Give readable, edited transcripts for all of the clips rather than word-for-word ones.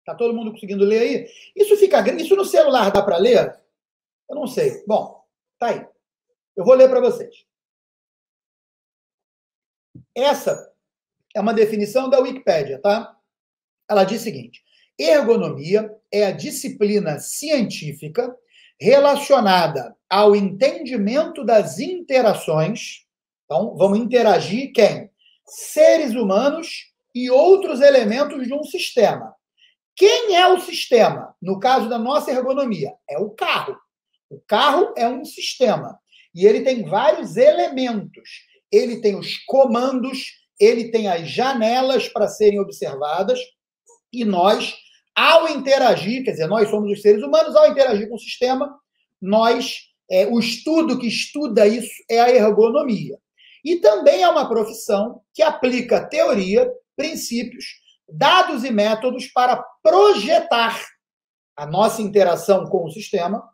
Tá todo mundo conseguindo ler aí? Isso no celular dá para ler? Eu não sei. Bom, tá aí. Eu vou ler para vocês. Essa é uma definição da Wikipédia, tá? Ela diz o seguinte: ergonomia é a disciplina científica relacionada ao entendimento das interações. Então, vamos interagir quem? Seres humanos e outros elementos de um sistema. Quem é o sistema? No caso da nossa ergonomia, é o carro. O carro é um sistema. E ele tem vários elementos. Ele tem os comandos, ele tem as janelas para serem observadas. E nós, ao interagir, quer dizer, nós somos os seres humanos, ao interagir com o sistema, o estudo que estuda isso é a ergonomia. E também é uma profissão que aplica teoria, princípios, dados e métodos para projetar a nossa interação com o sistema,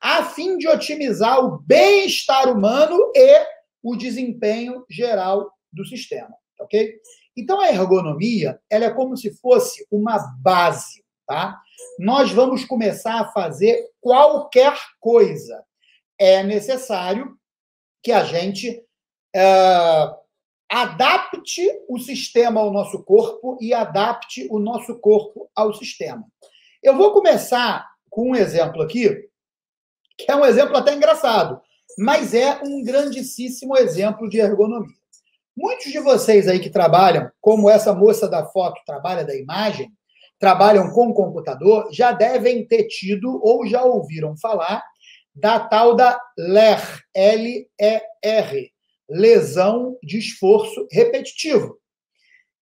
a fim de otimizar o bem-estar humano e o desempenho geral do sistema, ok? Então, a ergonomia, ela é como se fosse uma base, tá? Nós vamos começar a fazer qualquer coisa. É necessário que a gente adapte o sistema ao nosso corpo e adapte o nosso corpo ao sistema. Eu vou começar com um exemplo aqui, que é um exemplo até engraçado, mas é um grandíssimo exemplo de ergonomia. Muitos de vocês aí que trabalham, como essa moça da foto trabalha da imagem, trabalham com computador, já devem ter tido ou já ouviram falar da tal da LER, L-E-R, lesão de esforço repetitivo.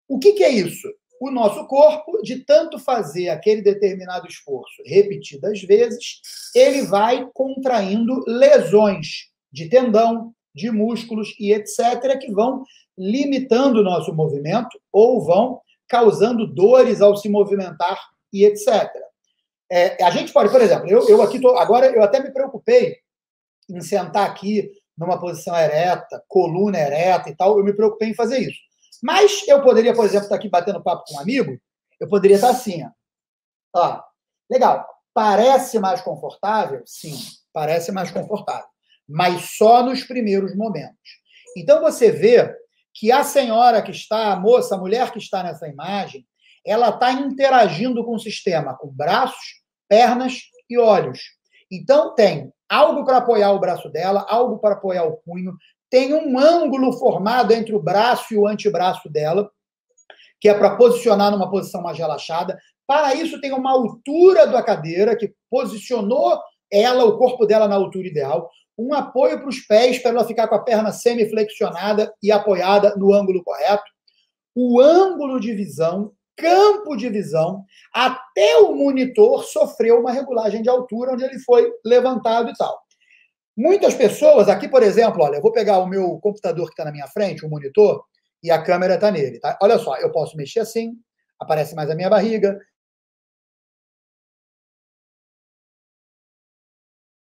O que é isso? O nosso corpo, de tanto fazer aquele determinado esforço repetidas vezes, ele vai contraindo lesões de tendão, de músculos e etc., que vão limitando o nosso movimento ou vão causando dores ao se movimentar e etc. A gente pode, por exemplo, eu aqui agora eu até me preocupei em sentar aqui numa posição ereta, coluna ereta e tal, eu me preocupei em fazer isso. Mas eu poderia, por exemplo, estar aqui batendo papo com um amigo, eu poderia estar assim, ó. Legal, parece mais confortável? Sim, parece mais confortável, mas só nos primeiros momentos. Então, você vê que a senhora que está, a moça, a mulher que está nessa imagem, ela está interagindo com o sistema, com braços, pernas e olhos. Então, tem algo para apoiar o braço dela, algo para apoiar o punho, tem um ângulo formado entre o braço e o antebraço dela, que é para posicionar numa posição mais relaxada. Para isso, tem uma altura da cadeira que posicionou ela, o corpo dela na altura ideal, um apoio para os pés, para ela ficar com a perna semiflexionada e apoiada no ângulo correto, o ângulo de visão, campo de visão, até o monitor sofreu uma regulagem de altura, onde ele foi levantado e tal. Muitas pessoas, aqui, por exemplo, olha, eu vou pegar o meu computador que está na minha frente, o monitor, e a câmera está nele, tá? Olha só, eu posso mexer assim, aparece mais a minha barriga.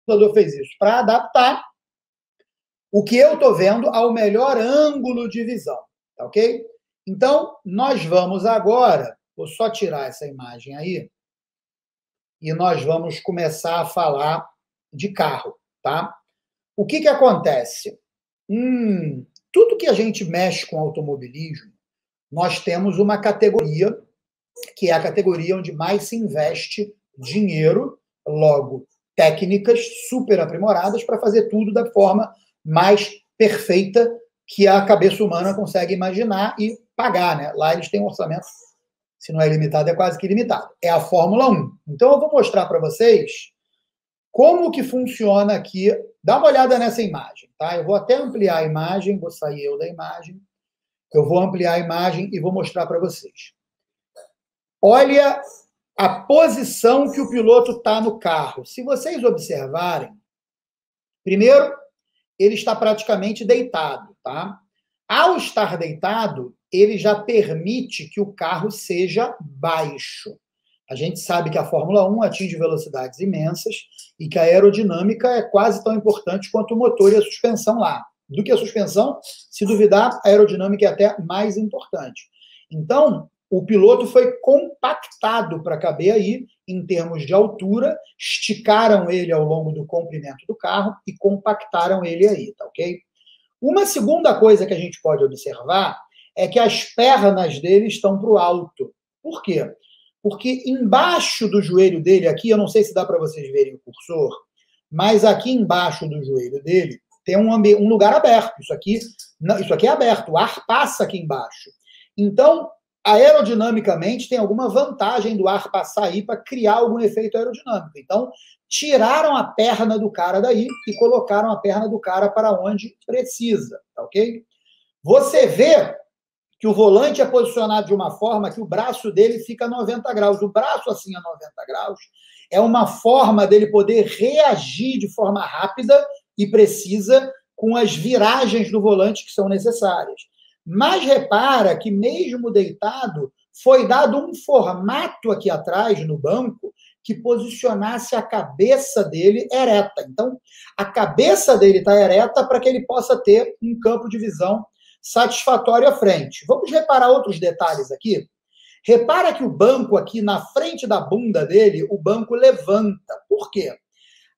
O computador fez isso para adaptar o que eu estou vendo ao melhor ângulo de visão, tá ok? Então, nós vamos agora, vou só tirar essa imagem aí, e nós vamos começar a falar de carro, tá? O que acontece? Tudo que a gente mexe com automobilismo, nós temos uma categoria, que é a categoria onde mais se investe dinheiro, logo, técnicas super aprimoradas para fazer tudo da forma mais perfeita que a cabeça humana consegue imaginar e pagar, né? Lá eles têm um orçamento, se não é ilimitado, é quase que ilimitado. É a Fórmula 1. Então, eu vou mostrar para vocês como que funciona aqui. Dá uma olhada nessa imagem, tá? Eu vou até ampliar a imagem, vou sair eu da imagem. Eu vou ampliar a imagem e vou mostrar para vocês. Olha a posição que o piloto está no carro. Se vocês observarem, primeiro, ele está praticamente deitado, tá? Ao estar deitado, ele já permite que o carro seja baixo. A gente sabe que a Fórmula 1 atinge velocidades imensas e que a aerodinâmica é quase tão importante quanto o motor e a suspensão lá. Do que a suspensão, se duvidar, a aerodinâmica é até mais importante. Então, o piloto foi compactado para caber aí, em termos de altura, esticaram ele ao longo do comprimento do carro e compactaram ele aí, tá ok? Uma segunda coisa que a gente pode observar é que as pernas dele estão para o alto. Por quê? Porque embaixo do joelho dele, aqui, eu não sei se dá para vocês verem o cursor, mas aqui embaixo do joelho dele tem um lugar aberto. Isso aqui é aberto, o ar passa aqui embaixo. Então, aerodinamicamente, tem alguma vantagem do ar passar aí para criar algum efeito aerodinâmico. Então, tiraram a perna do cara daí e colocaram a perna do cara para onde precisa, tá ok? Você vê que o volante é posicionado de uma forma que o braço dele fica a 90 graus. O braço assim a 90 graus é uma forma dele poder reagir de forma rápida e precisa com as viragens do volante que são necessárias. Mas repara que mesmo deitado, foi dado um formato aqui atrás no banco que posicionasse a cabeça dele ereta. Então, a cabeça dele está ereta para que ele possa ter um campo de visão satisfatório à frente. Vamos reparar outros detalhes aqui? Repara que o banco aqui na frente da bunda dele, o banco levanta. Por quê?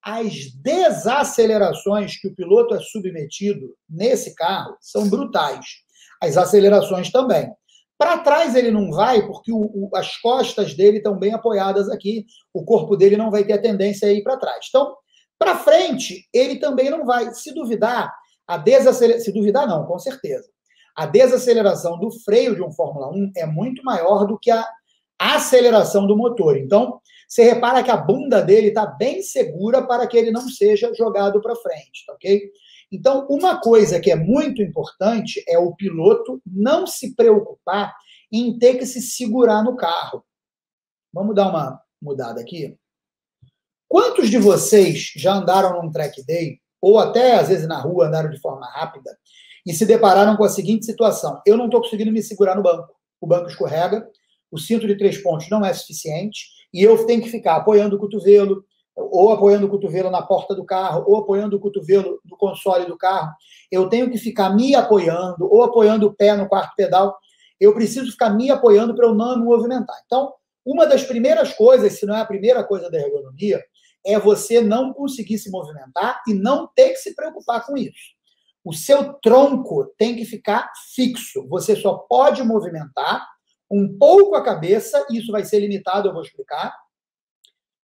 As desacelerações que o piloto é submetido nesse carro são brutais. As acelerações também. Para trás ele não vai, porque as costas dele estão bem apoiadas aqui, o corpo dele não vai ter a tendência a ir para trás. Então, para frente, ele também não vai. Se duvidar, se duvidar não, com certeza. A desaceleração do freio de um Fórmula 1 é muito maior do que a aceleração do motor. Então, você repara que a bunda dele está bem segura para que ele não seja jogado para frente, tá ok? Então, uma coisa que é muito importante é o piloto não se preocupar em ter que se segurar no carro. Vamos dar uma mudada aqui. Quantos de vocês já andaram num track day, ou até, às vezes, na rua, andaram de forma rápida, e se depararam com a seguinte situação? Eu não estou conseguindo me segurar no banco. O banco escorrega, o cinto de 3 pontos não é suficiente, e eu tenho que ficar apoiando o cotovelo, ou apoiando o cotovelo na porta do carro, ou apoiando o cotovelo no console do carro. Eu tenho que ficar me apoiando, ou apoiando o pé no quarto pedal. Eu preciso ficar me apoiando para eu não me movimentar. Então, uma das primeiras coisas, se não é a primeira coisa da ergonomia, é você não conseguir se movimentar e não ter que se preocupar com isso. O seu tronco tem que ficar fixo. Você só pode movimentar um pouco a cabeça, isso vai ser limitado, eu vou explicar.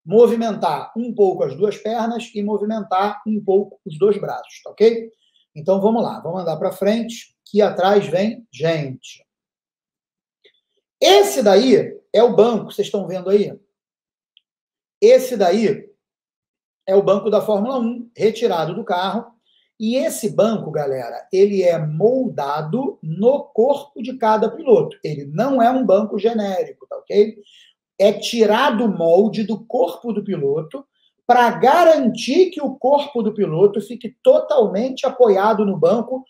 Movimentar um pouco as duas pernas e movimentar um pouco os dois braços, tá ok? Então vamos lá, vamos andar para frente, que atrás vem gente. Esse daí é o banco, vocês estão vendo aí? Esse daí é o banco da Fórmula 1, retirado do carro. E esse banco, galera, ele é moldado no corpo de cada piloto. Ele não é um banco genérico, tá ok? É tirado o molde do corpo do piloto para garantir que o corpo do piloto fique totalmente apoiado no banco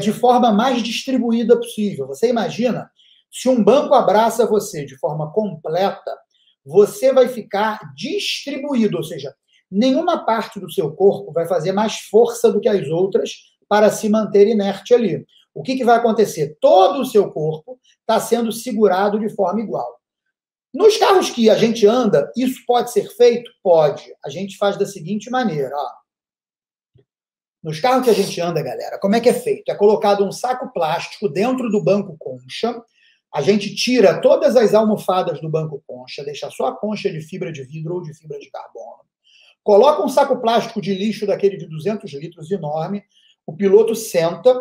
de forma mais distribuída possível. Você imagina, se um banco abraça você de forma completa, você vai ficar distribuído, ou seja, nenhuma parte do seu corpo vai fazer mais força do que as outras para se manter inerte ali. O que vai acontecer? Todo o seu corpo está sendo segurado de forma igual. Nos carros que a gente anda, isso pode ser feito? Pode. A gente faz da seguinte maneira, ó. Nos carros que a gente anda, galera, como é que é feito? É colocado um saco plástico dentro do banco concha, a gente tira todas as almofadas do banco concha, deixa só a concha de fibra de vidro ou de fibra de carbono, coloca um saco plástico de lixo daquele de 200 litros enorme, o piloto senta,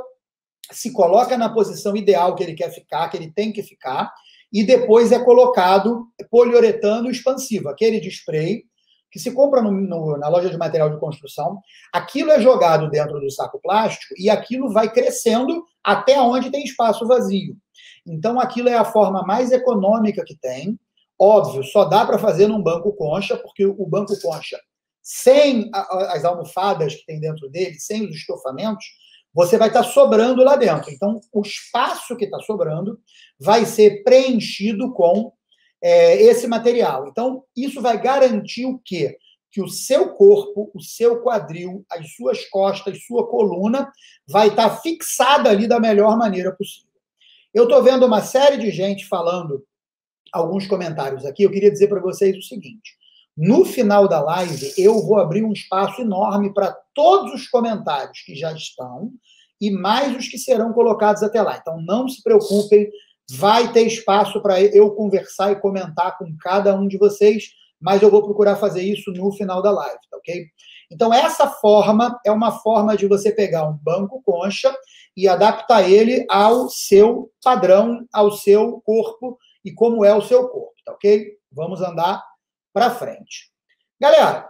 se coloca na posição ideal que ele quer ficar, que ele tem que ficar, e depois é colocado poliuretano expansivo, aquele de spray, que se compra na loja de material de construção. Aquilo é jogado dentro do saco plástico e aquilo vai crescendo até onde tem espaço vazio. Então, aquilo é a forma mais econômica que tem. Óbvio, só dá para fazer num banco concha, porque o banco concha, sem as almofadas que tem dentro dele, sem os estofamentos, você vai estar sobrando lá dentro. Então, o espaço que está sobrando vai ser preenchido com esse material. Então, isso vai garantir o quê? Que o seu corpo, o seu quadril, as suas costas, sua coluna vai estar fixada ali da melhor maneira possível. Eu estou vendo uma série de gente falando alguns comentários aqui. Eu queria dizer para vocês o seguinte: no final da live, eu vou abrir um espaço enorme para todos os comentários que já estão e mais os que serão colocados até lá. Então, não se preocupem, vai ter espaço para eu conversar e comentar com cada um de vocês, mas eu vou procurar fazer isso no final da live, tá ok? Então, essa forma é uma forma de você pegar um banco concha e adaptar ele ao seu padrão, ao seu corpo e como é o seu corpo, tá ok? Vamos andar para frente. Galera,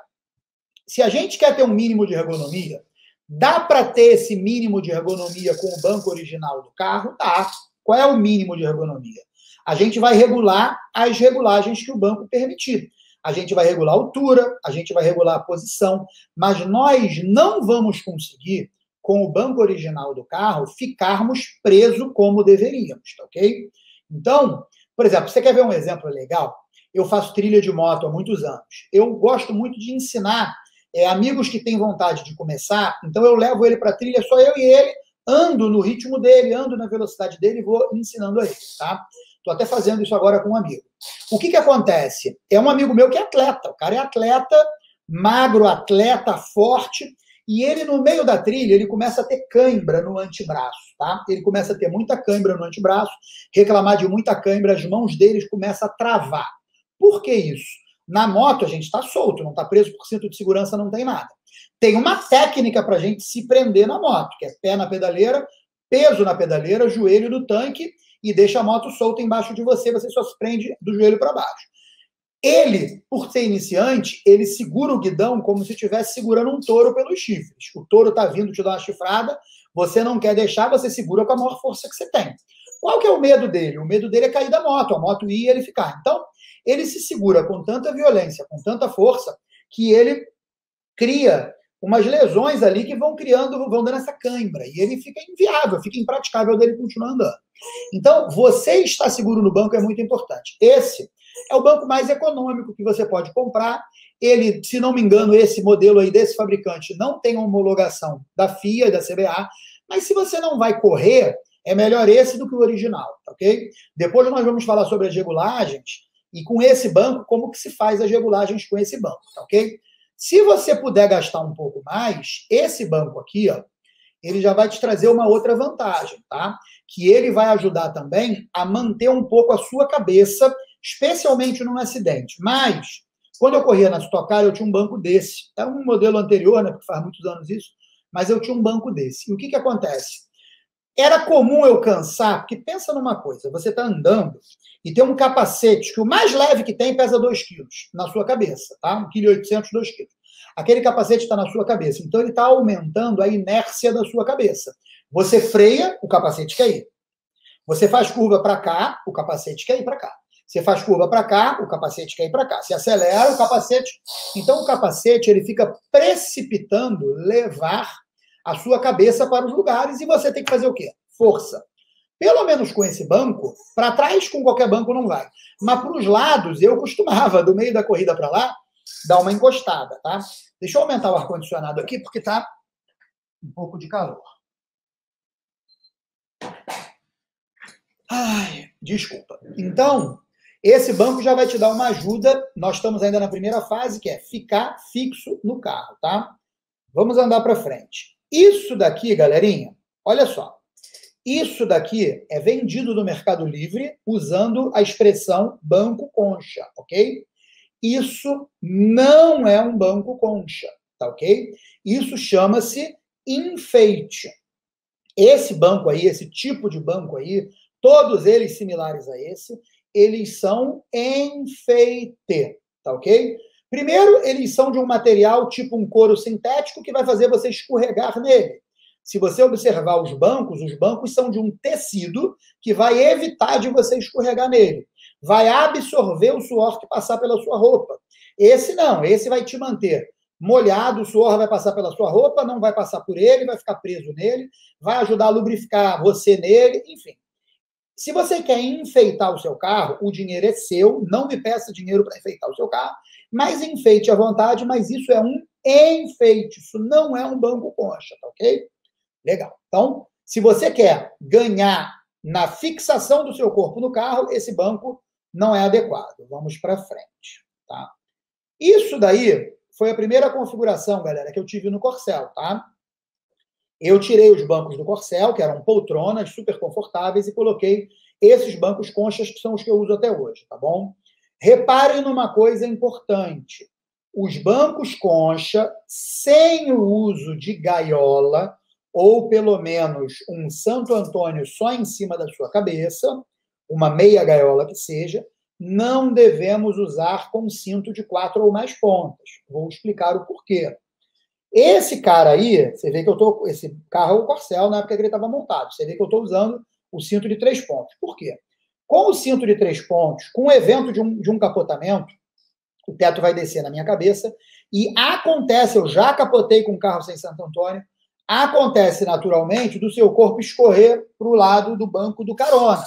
se a gente quer ter um mínimo de ergonomia, dá para ter esse mínimo de ergonomia com o banco original do carro? Dá. Qual é o mínimo de ergonomia? A gente vai regular as regulagens que o banco permitir. A gente vai regular a altura, a gente vai regular a posição, mas nós não vamos conseguir, com o banco original do carro, ficarmos presos como deveríamos, tá ok? Então, por exemplo, você quer ver um exemplo legal? Eu faço trilha de moto há muitos anos. Eu gosto muito de ensinar amigos que têm vontade de começar, então eu levo ele para a trilha, só eu e ele, ando no ritmo dele, ando na velocidade dele e vou ensinando a ele, tá? Estou até fazendo isso agora com um amigo. O que acontece? É um amigo meu que é atleta. O cara é atleta, magro, atleta, forte, e ele, no meio da trilha, ele começa a ter cãibra no antebraço, tá? Ele começa a ter muita cãibra no antebraço, reclamar de muita cãibra, as mãos dele começam a travar. Por que isso? Na moto, a gente está solto, não está preso por cinto de segurança, não tem nada. Tem uma técnica para a gente se prender na moto, que é pé na pedaleira, peso na pedaleira, joelho no tanque, e deixa a moto solta embaixo de você, você só se prende do joelho para baixo. Ele, por ser iniciante, ele segura o guidão como se estivesse segurando um touro pelos chifres. O touro está vindo te dar uma chifrada, você não quer deixar, você segura com a maior força que você tem. Qual que é o medo dele? O medo dele é cair da moto, a moto ir e ele ficar. Então, ele se segura com tanta violência, com tanta força, que ele cria umas lesões ali que vão dando essa cãibra. E ele fica inviável, fica impraticável dele continuar andando. Então, você estar seguro no banco é muito importante. Esse é o banco mais econômico que você pode comprar. Ele, se não me engano, esse modelo aí desse fabricante não tem homologação da FIA e da CBA, mas se você não vai correr, é melhor esse do que o original, tá ok? Depois nós vamos falar sobre as regulagens e com esse banco, como que se faz as regulagens com esse banco, tá ok? Se você puder gastar um pouco mais, esse banco aqui, ó, ele já vai te trazer uma outra vantagem, tá? Que ele vai ajudar também a manter um pouco a sua cabeça, especialmente num acidente. Mas, quando eu corria na Stock Car, eu tinha um banco desse. Era um modelo anterior, né? Porque faz muitos anos isso, mas eu tinha um banco desse. E o que acontece? Era comum eu cansar, porque pensa numa coisa, você está andando e tem um capacete que o mais leve que tem pesa 2 quilos na sua cabeça, tá? 1,8 kg, 2 quilos. Aquele capacete está na sua cabeça, então ele está aumentando a inércia da sua cabeça. Você freia, o capacete quer ir. Você faz curva para cá, o capacete quer ir para cá. Você faz curva para cá, o capacete quer ir para cá. Você acelera, o capacete... Então o capacete ele fica precipitando levar a sua cabeça para os lugares e você tem que fazer o quê? Força. Pelo menos com esse banco, para trás com qualquer banco não vai. Mas para os lados, eu costumava, do meio da corrida para lá, dar uma encostada, tá? Deixa eu aumentar o ar-condicionado aqui, porque tá um pouco de calor. Ai, desculpa. Então, esse banco já vai te dar uma ajuda. Nós estamos ainda na primeira fase, que é ficar fixo no carro, tá? Vamos andar para frente. Isso daqui, galerinha, olha só. Isso daqui é vendido no Mercado Livre usando a expressão banco concha, ok? Isso não é um banco concha, tá ok? Isso chama-se enfeite. Esse banco aí, esse tipo de banco aí, todos eles similares a esse, eles são enfeite, tá ok? Primeiro, eles são de um material tipo um couro sintético que vai fazer você escorregar nele. Se você observar os bancos são de um tecido que vai evitar de você escorregar nele. Vai absorver o suor que passar pela sua roupa. Esse não, esse vai te manter molhado, o suor vai passar pela sua roupa, não vai passar por ele, vai ficar preso nele, vai ajudar a lubrificar você nele, enfim. Se você quer enfeitar o seu carro, o dinheiro é seu, não me peça dinheiro para enfeitar o seu carro, mas enfeite à vontade, mas isso é um enfeite, isso não é um banco concha, tá ok? Legal. Então, se você quer ganhar na fixação do seu corpo no carro, esse banco não é adequado. Vamos para frente. Tá? Isso daí foi a primeira configuração, galera, que eu tive no Corcel. Tá? Eu tirei os bancos do Corcel, que eram poltronas super confortáveis, e coloquei esses bancos conchas, que são os que eu uso até hoje, tá bom? Reparem numa coisa importante. Os bancos concha, sem o uso de gaiola, ou pelo menos um Santo Antônio só em cima da sua cabeça, uma meia gaiola que seja, não devemos usar com cinto de 4 ou mais pontas. Vou explicar o porquê. Esse cara aí, você vê que eu tô... Esse carro é o Corcel, na época que ele estava montado. Você vê que eu estou usando o cinto de 3 pontos. Por quê? Com o cinto de 3 pontos, com o evento de um capotamento, o teto vai descer na minha cabeça, e acontece, eu já capotei com um carro sem Santo Antônio, acontece naturalmente do seu corpo escorrer para o lado do banco do carona.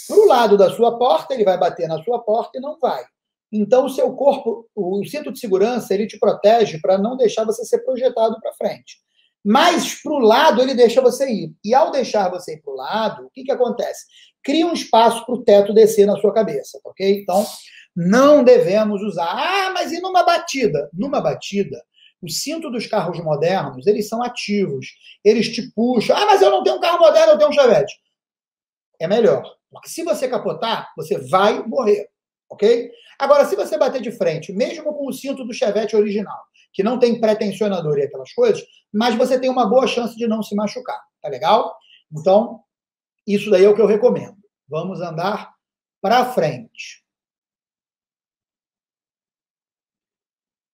Para o lado da sua porta, ele vai bater na sua porta e não vai. Então, o seu corpo, o cinto de segurança, ele te protege para não deixar você ser projetado para frente. Mas, para o lado, ele deixa você ir. E, ao deixar você ir para o lado, o que acontece? Cria um espaço para o teto descer na sua cabeça, ok? Então, não devemos usar. Ah, mas e numa batida? Numa batida, o cinto dos carros modernos, eles são ativos. Eles te puxam. Ah, mas eu não tenho um carro moderno, eu tenho um Chevette. É melhor. Porque se você capotar, você vai morrer. Ok? Agora, se você bater de frente, mesmo com o cinto do Chevette original, que não tem pré-tensionador e aquelas coisas, mas você tem uma boa chance de não se machucar. Tá legal? Então, isso daí é o que eu recomendo. Vamos andar para frente.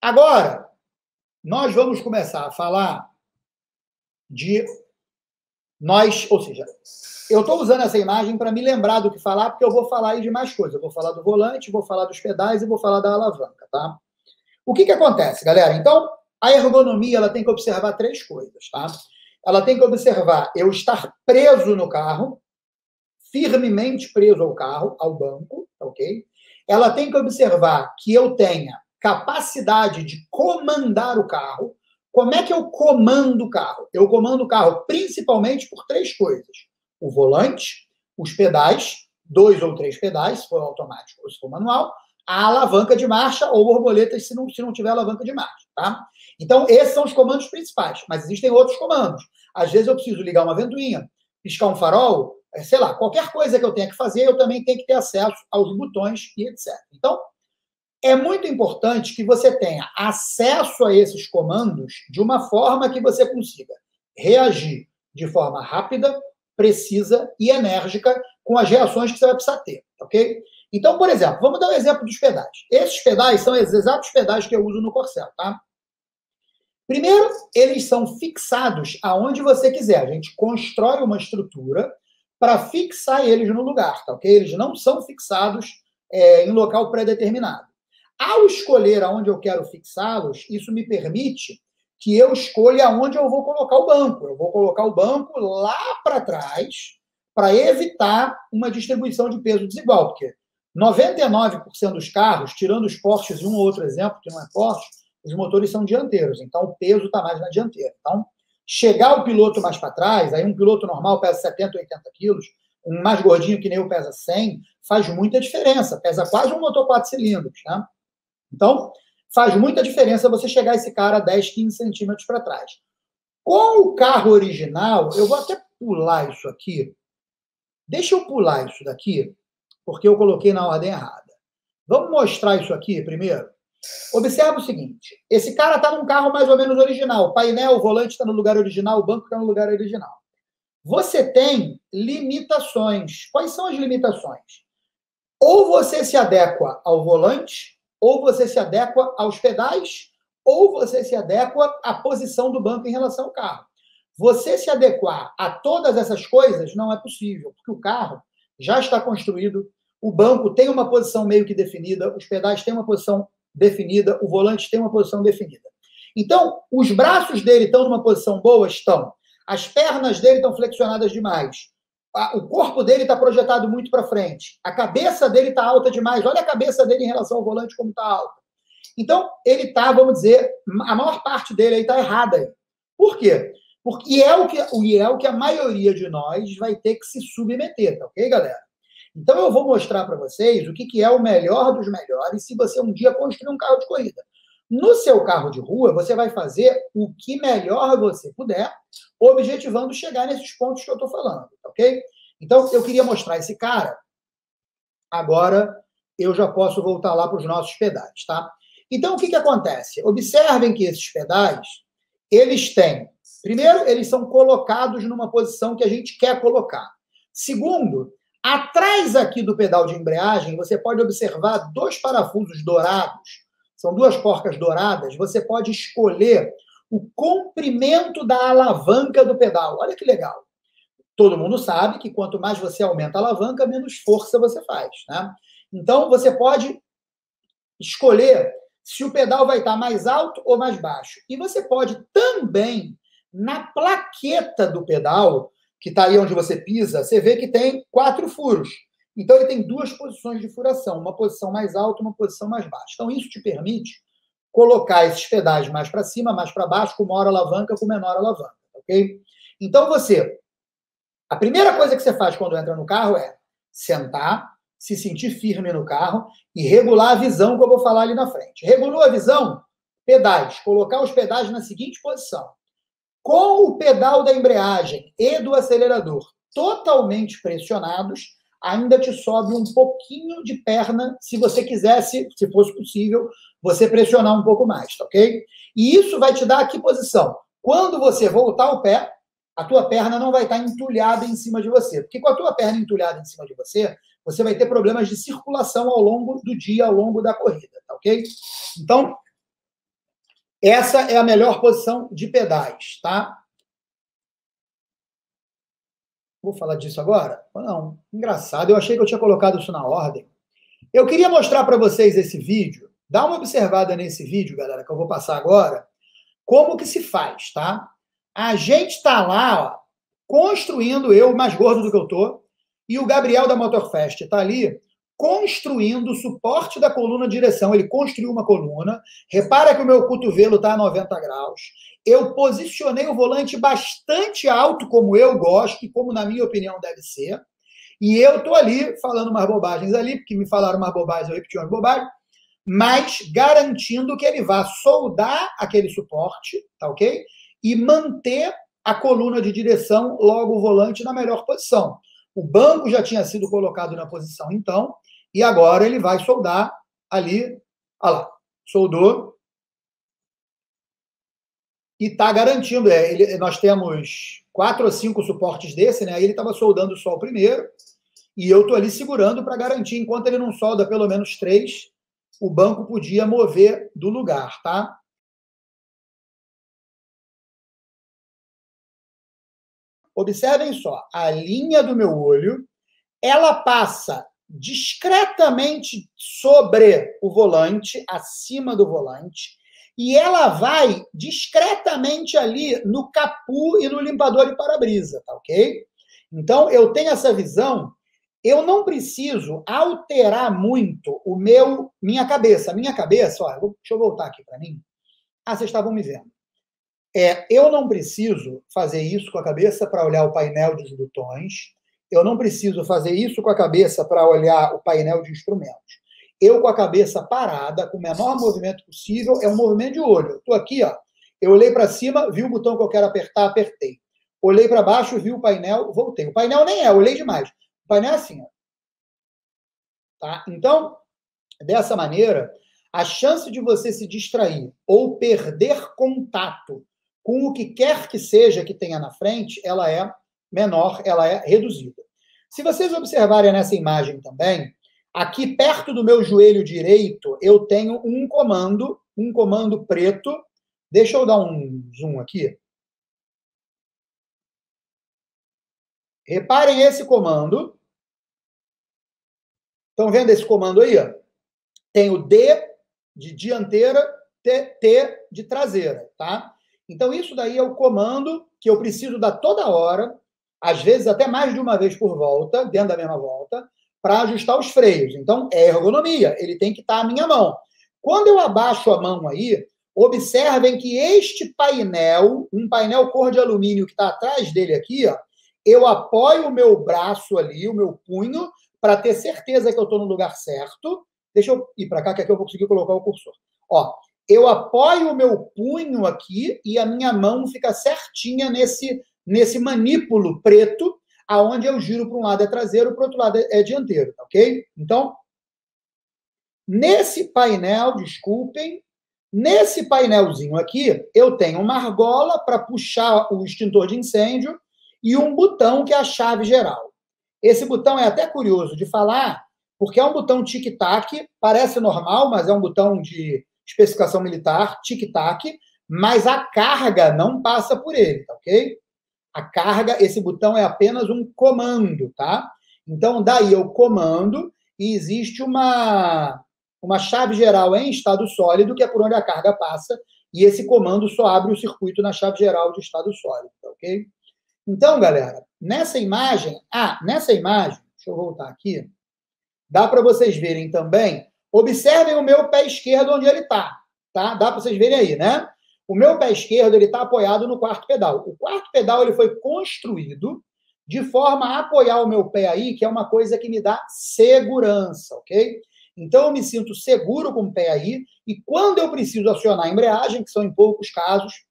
Agora, nós vamos começar a falar de nós, ou seja, eu estou usando essa imagem para me lembrar do que falar, porque eu vou falar aí de mais coisas. Eu vou falar do volante, vou falar dos pedais e vou falar da alavanca, tá? O que acontece, galera? Então, a ergonomia, ela tem que observar 3 coisas, tá? Ela tem que observar eu estar preso no carro, firmemente preso ao carro, ao banco, ok? Ela tem que observar que eu tenha capacidade de comandar o carro. Como é que eu comando o carro? Eu comando o carro principalmente por 3 coisas. O volante, os pedais, 2 ou 3 pedais, se for automático ou se for manual, a alavanca de marcha ou borboletas se não tiver alavanca de marcha, tá? Então, esses são os comandos principais, mas existem outros comandos. Às vezes eu preciso ligar uma ventoinha, piscar um farol, sei lá, qualquer coisa que eu tenha que fazer, eu também tenho que ter acesso aos botões e etc. Então, é muito importante que você tenha acesso a esses comandos de uma forma que você consiga reagir de forma rápida, precisa e enérgica com as reações que você vai precisar ter, ok? Então, por exemplo, vamos dar um exemplo dos pedais. Esses pedais são os exatos pedais que eu uso no Corcel, tá? Primeiro, eles são fixados aonde você quiser. A gente constrói uma estrutura para fixar eles no lugar, tá ok? Eles não são fixados em local pré-determinado. Ao escolher aonde eu quero fixá-los, isso me permite que eu escolha aonde eu vou colocar o banco. Eu vou colocar o banco lá para trás para evitar uma distribuição de peso desigual, porque 99% dos carros, tirando os Porsches e um ou outro exemplo, que não é Porsche, os motores são dianteiros, então o peso está mais na dianteira. Então, chegar o piloto mais para trás, aí um piloto normal pesa 70, 80 quilos, um mais gordinho que nem eu pesa 100, faz muita diferença, pesa quase um motor 4 cilindros, né? Então, faz muita diferença você chegar esse cara 10, 15 centímetros para trás. Com o carro original, eu vou até pular isso aqui. Deixa eu pular isso daqui, porque eu coloquei na ordem errada. Vamos mostrar isso aqui primeiro? Observa o seguinte, esse cara está num carro mais ou menos original, o painel, o volante está no lugar original, o banco está no lugar original. Você tem limitações. Quais são as limitações? Ou você se adequa ao volante, ou você se adequa aos pedais, ou você se adequa à posição do banco em relação ao carro. Você se adequar a todas essas coisas não é possível, porque o carro já está construído, o banco tem uma posição meio que definida, os pedais têm uma posição definida, o volante tem uma posição definida. Então, os braços dele estão numa posição boa? Estão. As pernas dele estão flexionadas demais. O corpo dele está projetado muito para frente. A cabeça dele está alta demais. Olha a cabeça dele em relação ao volante como está alta. Então, ele está, vamos dizer, a maior parte dele aí está errada. Por quê? E é o que a maioria de nós vai ter que se submeter, tá ok, galera? Então, eu vou mostrar para vocês o que é o melhor dos melhores se você um dia construir um carro de corrida. No seu carro de rua, você vai fazer o que melhor você puder, objetivando chegar nesses pontos que eu estou falando, tá ok? Então, eu queria mostrar esse cara. Agora, eu já posso voltar lá para os nossos pedais, tá? Então, o que acontece? Observem que esses pedais, eles têm... Primeiro, eles são colocados numa posição que a gente quer colocar. Segundo, atrás aqui do pedal de embreagem, você pode observar dois parafusos dourados. São duas porcas douradas. Você pode escolher o comprimento da alavanca do pedal. Olha que legal. Todo mundo sabe que quanto mais você aumenta a alavanca, menos força você faz, né? Então, você pode escolher se o pedal vai estar mais alto ou mais baixo. E você pode também, na plaqueta do pedal, que está aí onde você pisa, você vê que tem 4 furos. Então, ele tem 2 posições de furação, uma posição mais alta e uma posição mais baixa. Então, isso te permite colocar esses pedais mais para cima, mais para baixo, com maior alavanca, com menor alavanca, ok? Então, a primeira coisa que você faz quando entra no carro é sentar, se sentir firme no carro e regular a visão que eu vou falar ali na frente. Regulou a visão? Pedais. Colocar os pedais na seguinte posição. Com o pedal da embreagem e do acelerador totalmente pressionados, ainda te sobe um pouquinho de perna, se você quisesse, se fosse possível, você pressionar um pouco mais, tá ok? E isso vai te dar aqui posição. Quando você voltar o pé, a tua perna não vai estar entulhada em cima de você. Porque com a tua perna entulhada em cima de você, você vai ter problemas de circulação ao longo do dia, ao longo da corrida, tá ok? Então, essa é a melhor posição de pedais, tá? Vou falar disso agora? Não, engraçado, eu achei que eu tinha colocado isso na ordem. Eu queria mostrar para vocês esse vídeo. Dá uma observada nesse vídeo, galera, que eu vou passar agora. Como que se faz, tá? A gente está lá, ó, construindo, eu mais gordo do que eu tô, e o Gabriel da Motorfest está ali construindo o suporte da coluna de direção. Ele construiu uma coluna. Repara que o meu cotovelo está a 90 graus. Eu posicionei o volante bastante alto, como eu gosto, e como, na minha opinião, deve ser. E eu estou ali falando umas bobagens ali, porque me falaram umas bobagens, eu repeti umas bobagens, mas garantindo que ele vá soldar aquele suporte, tá ok? E manter a coluna de direção, logo o volante, na melhor posição. O banco já tinha sido colocado na posição, então, e agora ele vai soldar ali, olha lá, soldou, e está garantindo, nós temos 4 ou 5 suportes desse, né? Aí ele estava soldando só o primeiro, e eu estou ali segurando para garantir, enquanto ele não solda pelo menos 3, o banco podia mover do lugar, tá? Observem só, a linha do meu olho, ela passa discretamente sobre o volante, acima do volante, e ela vai discretamente ali no capu e no limpador de para-brisa, tá ok? Então, eu tenho essa visão, eu não preciso alterar muito minha cabeça. Minha cabeça, ó, deixa eu voltar aqui para mim. Vocês estavam me vendo. Eu não preciso fazer isso com a cabeça para olhar o painel dos botões. Eu não preciso fazer isso com a cabeça para olhar o painel de instrumentos. Eu, com a cabeça parada, com o menor movimento possível, é um movimento de olho. Estou aqui, ó. Eu olhei para cima, vi o botão que eu quero apertar, apertei. Olhei para baixo, vi o painel, voltei. O painel nem olhei demais. O painel é assim, ó. Tá? Então, dessa maneira, a chance de você se distrair ou perder contato com o que quer que seja que tenha na frente, ela é menor, ela é reduzida. Se vocês observarem nessa imagem também, aqui perto do meu joelho direito, eu tenho um comando preto. Deixa eu dar um zoom aqui. Reparem esse comando. Estão vendo esse comando aí? Ó? Tem o D de dianteira, T de traseira, tá? Então, isso daí é o comando que eu preciso dar toda hora, às vezes até mais de uma vez por volta, dentro da mesma volta, para ajustar os freios. Então, é ergonomia, ele tem que estar à minha mão. Quando eu abaixo a mão aí, Observem que este painel, um painel cor de alumínio que está atrás dele aqui, ó, eu apoio o meu braço ali, o meu punho, para ter certeza que eu estou no lugar certo. Deixa eu ir para cá, que aqui eu vou conseguir colocar o cursor. Ó, eu apoio o meu punho aqui e a minha mão fica certinha nesse manípulo preto, aonde eu giro para um lado é traseiro, para o outro lado é dianteiro, ok? Então, nesse painel, desculpem, nesse painelzinho aqui, eu tenho uma argola para puxar o extintor de incêndio e um botão que é a chave geral. Esse botão é até curioso de falar, porque é um botão tic-tac, parece normal, mas é um botão de especificação militar, tic-tac, mas a carga não passa por ele, tá ok? A carga, esse botão é apenas um comando, tá? Então, daí eu comando e existe uma chave geral em estado sólido, que é por onde a carga passa, e esse comando só abre o circuito na chave geral de estado sólido, tá ok? Então, galera, nessa imagem, deixa eu voltar aqui, dá para vocês verem também, observem o meu pé esquerdo onde ele está, tá? Dá para vocês verem aí, né? O meu pé esquerdo, ele está apoiado no quarto pedal. O quarto pedal, ele foi construído de forma a apoiar o meu pé aí, que é uma coisa que me dá segurança, ok? Então, eu me sinto seguro com o pé aí, e quando eu preciso acionar a embreagem, que são em poucos casos,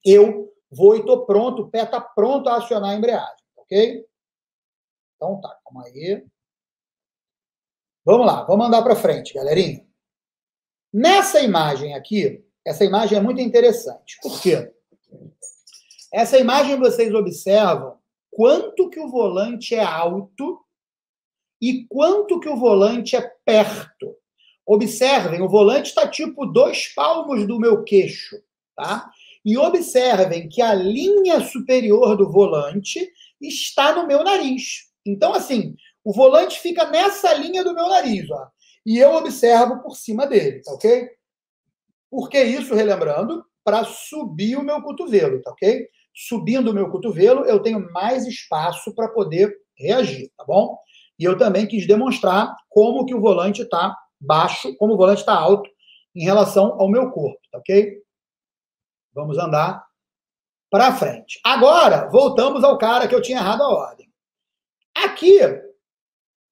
eu vou e estou pronto, o pé está pronto a acionar a embreagem, ok? Então tá, calma aí. Vamos lá, vamos andar para frente, galerinha. Nessa imagem aqui, essa imagem é muito interessante. Por quê? Essa imagem vocês observam quanto que o volante é alto e quanto que o volante é perto. Observem, o volante está tipo 2 palmos do meu queixo, tá? E observem que a linha superior do volante está no meu nariz. Então, assim, o volante fica nessa linha do meu nariz, ó. E eu observo por cima dele, tá ok? Por que isso, relembrando? Para subir o meu cotovelo, tá ok? Subindo o meu cotovelo, eu tenho mais espaço para poder reagir, tá bom? E eu também quis demonstrar como que o volante está baixo, como o volante está alto em relação ao meu corpo, tá ok? Vamos andar para frente. Agora, voltamos ao cara que eu tinha errado a ordem. Aqui,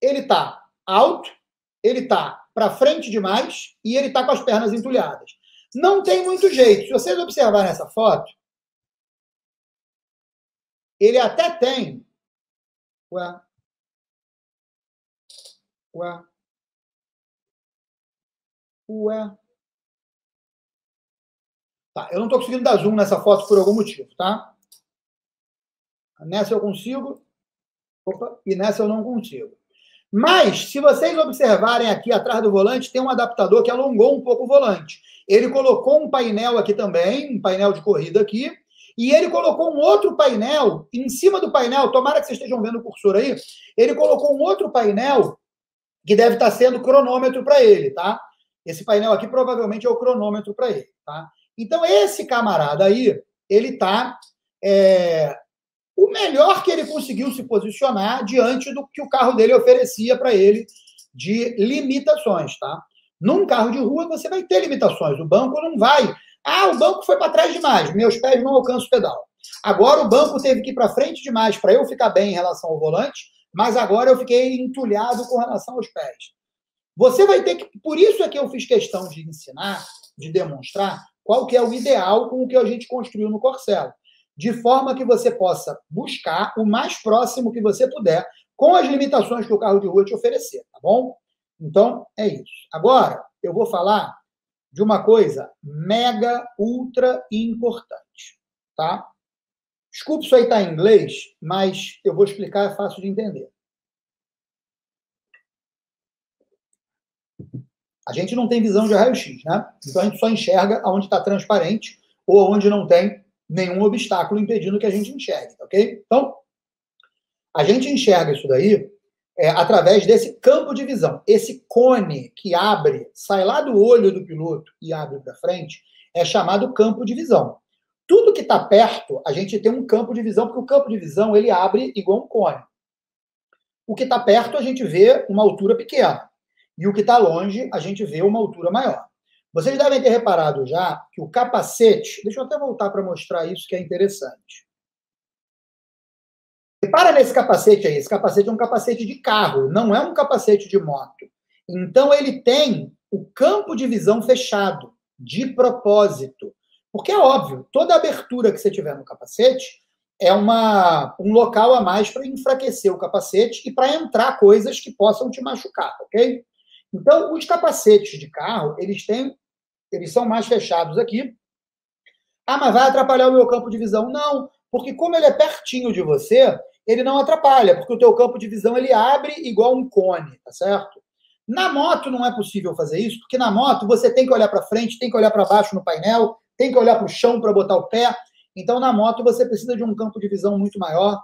ele está alto, ele está para frente demais e ele está com as pernas entulhadas. Não tem muito jeito. Se vocês observarem essa foto, ele até tem... Ué. Tá, eu não estou conseguindo dar zoom nessa foto por algum motivo, tá? Nessa eu consigo. Opa, e nessa eu não consigo. Mas, se vocês observarem aqui atrás do volante, tem um adaptador que alongou um pouco o volante. Ele colocou um painel aqui também, um painel de corrida aqui, e ele colocou um outro painel, em cima do painel, tomara que vocês estejam vendo o cursor aí, ele colocou um outro painel que deve estar sendo cronômetro para ele, tá? Esse painel aqui provavelmente é o cronômetro para ele, tá? Então, esse camarada aí, ele está... o melhor que ele conseguiu se posicionar diante do que o carro dele oferecia para ele de limitações, tá? Num carro de rua, você vai ter limitações. O banco não vai... Ah, o banco foi para trás demais, meus pés não alcançam o pedal. Agora o banco teve que ir para frente demais para eu ficar bem em relação ao volante, mas agora eu fiquei entulhado com relação aos pés. Você vai ter que... Por isso é que eu fiz questão de ensinar, de demonstrar qual que é o ideal com o que a gente construiu no Corcel, de forma que você possa buscar o mais próximo que você puder, com as limitações que o carro de rua te oferecer, tá bom? Então, é isso. Agora, eu vou falar de uma coisa mega, ultra importante, tá? Desculpe isso aí estar em inglês, mas eu vou explicar, é fácil de entender. A gente não tem visão de raio-x, né? Então, a gente só enxerga onde está transparente ou onde não tem nenhum obstáculo impedindo que a gente enxergue, ok? Então, a gente enxerga isso daí através desse campo de visão. Esse cone que abre, sai lá do olho do piloto e abre para frente, é chamado campo de visão. Tudo que está perto, a gente tem um campo de visão, porque o campo de visão, ele abre igual um cone. O que está perto, a gente vê uma altura pequena. E o que está longe, a gente vê uma altura maior. Vocês devem ter reparado já que o capacete... Deixa eu até voltar para mostrar isso, que é interessante. Repara nesse capacete aí. Esse capacete é um capacete de carro, não é um capacete de moto. Então, ele tem o campo de visão fechado, de propósito. Porque é óbvio, toda abertura que você tiver no capacete é um local a mais para enfraquecer o capacete e para entrar coisas que possam te machucar, ok? Então, os capacetes de carro, eles são mais fechados aqui. Ah, mas vai atrapalhar o meu campo de visão? Não, porque como ele é pertinho de você, ele não atrapalha, porque o teu campo de visão ele abre igual um cone, tá certo? Na moto não é possível fazer isso, porque na moto você tem que olhar para frente, tem que olhar para baixo no painel, tem que olhar para o chão para botar o pé. Então, na moto, você precisa de um campo de visão muito maior.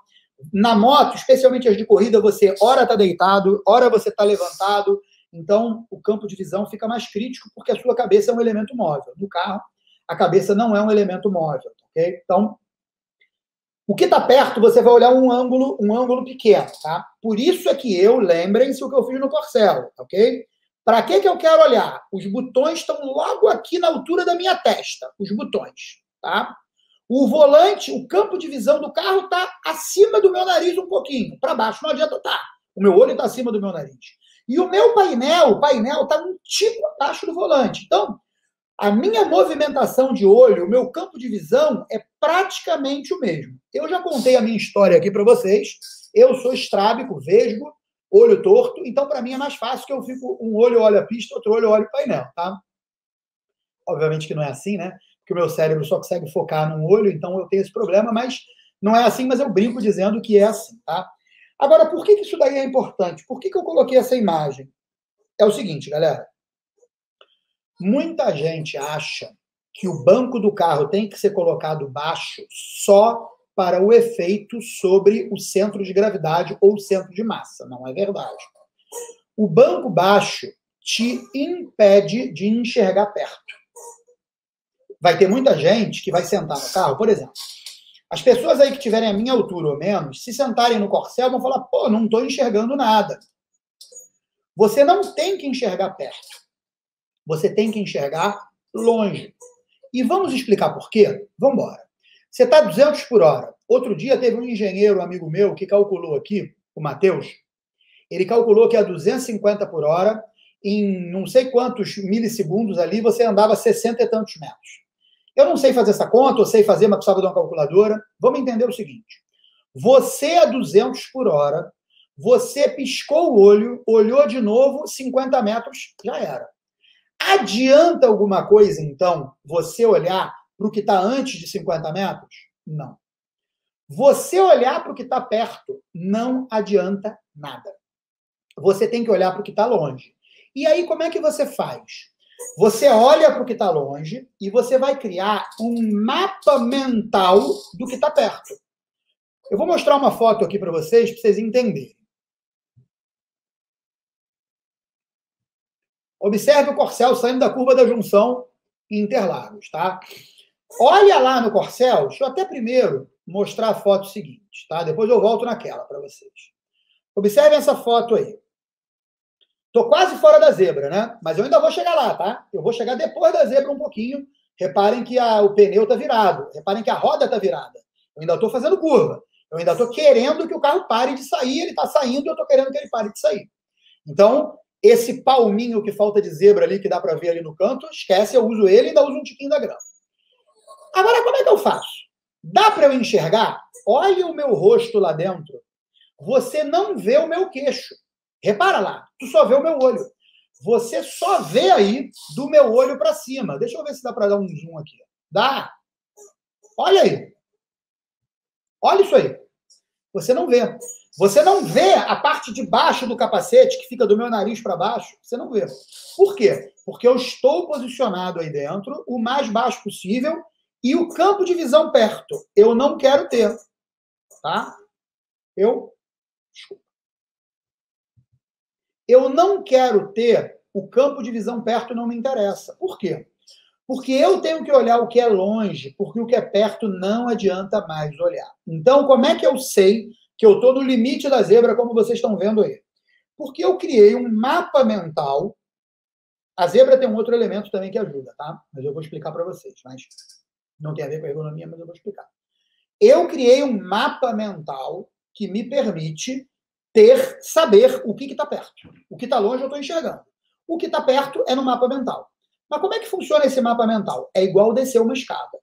Na moto, especialmente as de corrida, você ora está deitado, ora você está levantado. Então, o campo de visão fica mais crítico, porque a sua cabeça é um elemento móvel. No carro, a cabeça não é um elemento móvel, ok? Então, o que está perto, você vai olhar um ângulo pequeno, tá? Por isso é que lembrem-se o que eu fiz no Corcel, ok? Para que eu quero olhar? Os botões estão logo aqui na altura da minha testa, os botões, tá? O volante, o campo de visão do carro está acima do meu nariz um pouquinho, para baixo não adianta estar. O meu olho está acima do meu nariz. E o meu painel, está um tico abaixo do volante. Então, a minha movimentação de olho, o meu campo de visão é praticamente o mesmo. Eu já contei a minha história aqui para vocês. Eu sou estrábico, vesgo, olho torto, então para mim é mais fácil que eu fico um olho olha a pista, outro olho olha o painel, tá? Obviamente que não é assim, né? Porque o meu cérebro só consegue focar num olho, então eu tenho esse problema, mas não é assim, mas eu brinco dizendo que é assim, tá? Agora, por que isso daí é importante? Por que eu coloquei essa imagem? É o seguinte, galera. Muita gente acha que o banco do carro tem que ser colocado baixo só para o efeito sobre o centro de gravidade ou o centro de massa. Não é verdade. O banco baixo te impede de enxergar perto. Vai ter muita gente que vai sentar no carro, por exemplo. As pessoas aí que tiverem a minha altura ou menos, se sentarem no Corcel, vão falar, pô, não estou enxergando nada. Você não tem que enxergar perto. Você tem que enxergar longe. E vamos explicar por quê? Vamos embora. Você está 200 por hora. Outro dia teve um engenheiro, amigo meu, que calculou aqui, o Matheus, ele calculou que a 250 por hora, em não sei quantos milissegundos ali, você andava 60 e tantos metros. Eu não sei fazer essa conta, eu sei fazer, mas precisava de uma calculadora. Vamos entender o seguinte. Você a 200 por hora, você piscou o olho, olhou de novo, 50 metros, já era. Adianta alguma coisa, então, você olhar para o que está antes de 50 metros? Não. Você olhar para o que está perto não adianta nada. Você tem que olhar para o que está longe. E aí, como é que você faz? Você olha para o que está longe e você vai criar um mapa mental do que está perto. Eu vou mostrar uma foto aqui para vocês entenderem. Observe o Corcel saindo da curva da junção em Interlagos, tá? Olha lá no Corcel, deixa eu até primeiro mostrar a foto seguinte, tá? Depois eu volto naquela para vocês. Observem essa foto aí. Tô quase fora da zebra, né? Mas eu ainda vou chegar lá, tá? Eu vou chegar depois da zebra um pouquinho. Reparem que o pneu tá virado. Reparem que a roda tá virada. Eu ainda tô fazendo curva. Eu ainda tô querendo que o carro pare de sair. Ele tá saindo e eu tô querendo que ele pare de sair. Então, esse palminho que falta de zebra ali, que dá para ver ali no canto, esquece, eu uso ele e ainda uso um tiquinho da grama. Agora, como é que eu faço? Dá para eu enxergar? Olha o meu rosto lá dentro. Você não vê o meu queixo. Repara lá, tu só vê o meu olho. Você só vê aí do meu olho para cima. Deixa eu ver se dá para dar um zoom aqui. Dá. Olha aí. Olha isso aí. Você não vê. Você não vê a parte de baixo do capacete, que fica do meu nariz para baixo. Você não vê. Por quê? Porque eu estou posicionado aí dentro, o mais baixo possível, e o campo de visão perto. Eu não quero ter. Tá? Eu não quero ter o campo de visão perto, não me interessa. Por quê? Porque eu tenho que olhar o que é longe, porque o que é perto não adianta mais olhar. Então, como é que eu sei que eu estou no limite da zebra, como vocês estão vendo aí? Porque eu criei um mapa mental A zebra tem um outro elemento também que ajuda, tá? Mas eu vou explicar para vocês. Mas não tem a ver com a ergonomia, mas eu vou explicar. Eu criei um mapa mental que me permite saber o que está perto. O que está longe eu estou enxergando. O que está perto é no mapa mental. Mas como é que funciona esse mapa mental? É igual descer uma escada.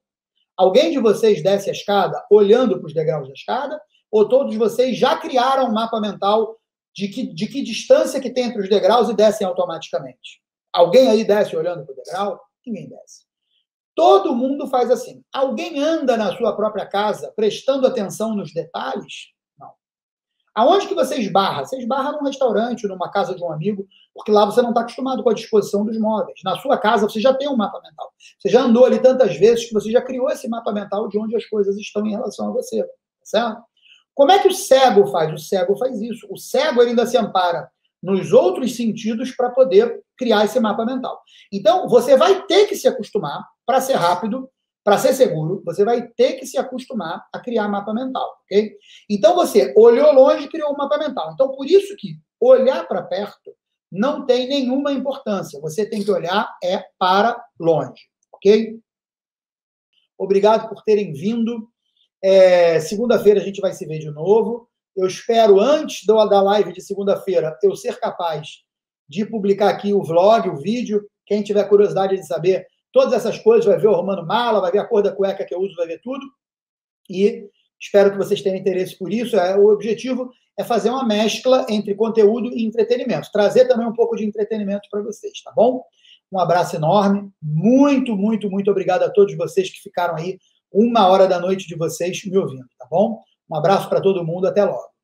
Alguém de vocês desce a escada olhando para os degraus da escada? Ou todos vocês já criaram um mapa mental de que distância que tem entre os degraus e descem automaticamente? Alguém aí desce olhando para o degrau? Ninguém desce. Todo mundo faz assim. Alguém anda na sua própria casa prestando atenção nos detalhes? Não. Aonde que você esbarra? Você esbarra num restaurante, numa casa de um amigo, porque lá você não está acostumado com a disposição dos móveis. Na sua casa você já tem um mapa mental. Você já andou ali tantas vezes que você já criou esse mapa mental de onde as coisas estão em relação a você. Certo? Como é que o cego faz? O cego faz isso. O cego ele ainda se ampara nos outros sentidos para poder criar esse mapa mental. Então, você vai ter que se acostumar, para ser rápido, para ser seguro, você vai ter que se acostumar a criar mapa mental, ok? Então, você olhou longe e criou um mapa mental. Então, por isso que olhar para perto não tem nenhuma importância. Você tem que olhar para longe, ok? Obrigado por terem vindo. Segunda-feira a gente vai se ver de novo. Eu espero, antes da live de segunda-feira, eu ser capaz de publicar aqui o vlog, o vídeo. Quem tiver curiosidade de saber todas essas coisas, vai ver o Romano Mala, vai ver a cor da cueca que eu uso, vai ver tudo. E espero que vocês tenham interesse por isso. O objetivo é fazer uma mescla entre conteúdo e entretenimento. Trazer também um pouco de entretenimento para vocês, tá bom? Um abraço enorme. Muito, muito, muito obrigado a todos vocês que ficaram aí 1h da noite de vocês me ouvindo, tá bom? Um abraço para todo mundo. Até logo.